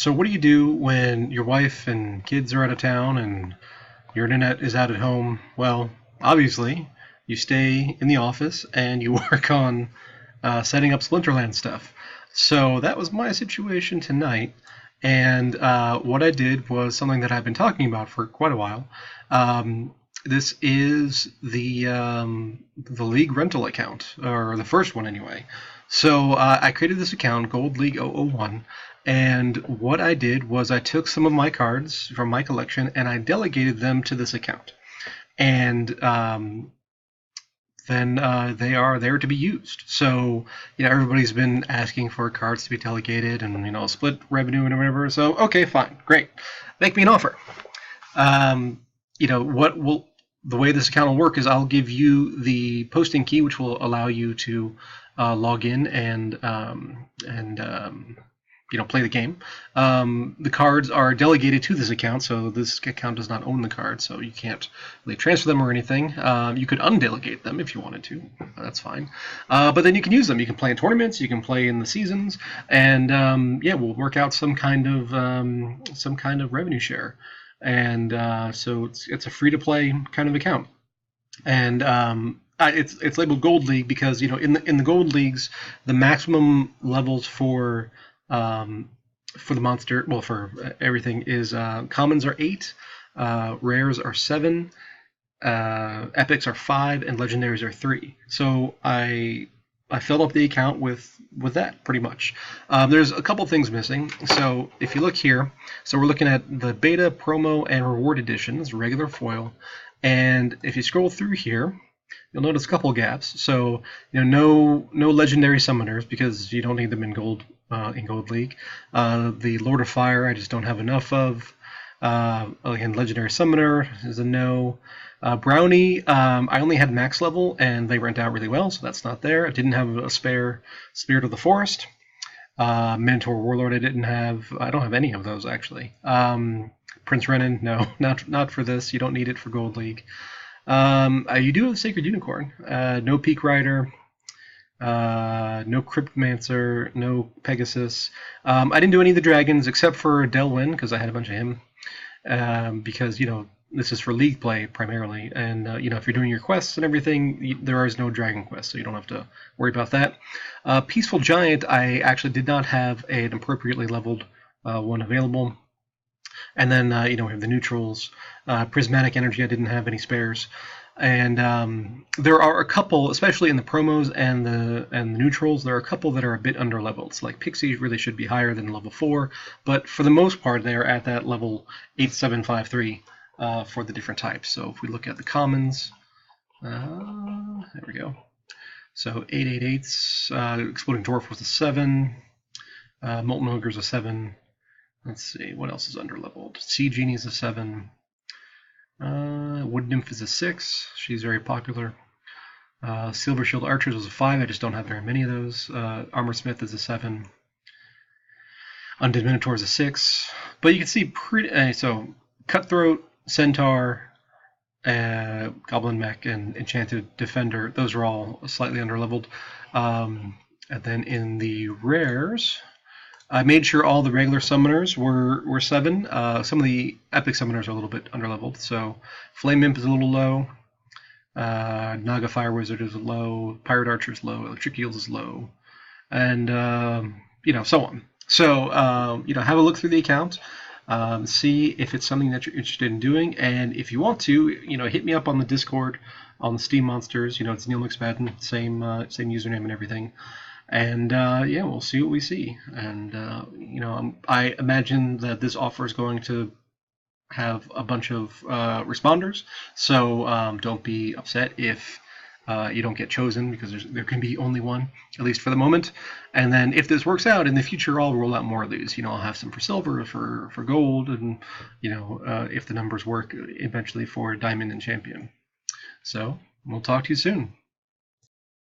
So what do you do when your wife and kids are out of town and your internet is out at home? Well, obviously, you stay in the office and you work on setting up SplinterLands stuff. So that was my situation tonight. And what I did was something that I've been talking about for quite a while. This is the League rental account, or the first one anyway. So I created this account, Gold League 001, and what I did was I took some of my cards from my collection and I delegated them to this account. And then they are there to be used. So, everybody's been asking for cards to be delegated and, split revenue and whatever. So, okay, fine, great. Make me an offer. The way this account will work is I'll give you the posting key, which will allow you to log in and play the game. The cards are delegated to this account, so this account does not own the cards, so you can't really transfer them or anything. You could undelegate them if you wanted to. That's fine. But then you can use them. You can play in tournaments. You can play in the seasons, and we'll work out some kind of revenue share. And so it's a free-to-play kind of account. And it's labeled Gold League because in the Gold Leagues, the maximum levels for the monster, well, for everything is commons are 8, rares are 7, epics are 5, and legendaries are 3. So I filled up the account with that pretty much. There's a couple things missing. So if you look here, so we're looking at the beta, promo, and reward editions, regular foil. And if you scroll through here, you'll notice a couple gaps. So no legendary summoners because you don't need them in Gold League. The Lord of Fire I just don't have enough of. Again, legendary summoner is a no. Brownie, I only had max level and they rent out really well, so that's not there. I didn't have a spare Spirit of the Forest. Minotaur Warlord I didn't have. I don't have any of those actually. Prince Renan, no, not for this. You don't need it for Gold League. You do have Sacred Unicorn. No Peak Rider. No Cryptmancer, no Pegasus. I didn't do any of the dragons except for Delwyn because I had a bunch of him. Because this is for league play primarily, and if you're doing your quests and everything, there is no dragon quest, so you don't have to worry about that. Peaceful Giant, I actually did not have an appropriately leveled one available. And then we have the neutrals. Prismatic Energy, I didn't have any spares. And there are a couple, especially in the promos and the neutrals, there are a couple that are a bit underleveled. So like Pixie really should be higher than level 4, but for the most part they are at that level 8753 for the different types. So if we look at the commons, there we go. So 888s, Exploding Dwarf was a 7, Molten Ogre's a 7. Let's see, what else is underleveled? Sea Genie's a 7. Wood Nymph is a 6. She's very popular. Silver Shield Archers was a 5. I just don't have very many of those. Armor Smith is a 7. Undead Minotaur is a 6. But you can see so Cutthroat, Centaur, Goblin Mech, and Enchanted Defender. Those are all slightly underleveled. And then in the rares, I made sure all the regular summoners were 7. Some of the epic summoners are a little bit underleveled. So Flame Imp is a little low. Naga Fire Wizard is low. Pirate Archer is low. Electric Eels is low. And, so on. So, have a look through the account. See if it's something that you're interested in doing. And if you want to, hit me up on the Discord, on the Steam Monsters. It's Neil McSpadden, same username and everything. And we'll see what we see. And I imagine that this offer is going to have a bunch of responders. So don't be upset if you don't get chosen, because there can be only one, at least for the moment. And then if this works out in the future, I'll roll out more of these. I'll have some for silver, for gold, and if the numbers work, eventually for diamond and champion. So we'll talk to you soon.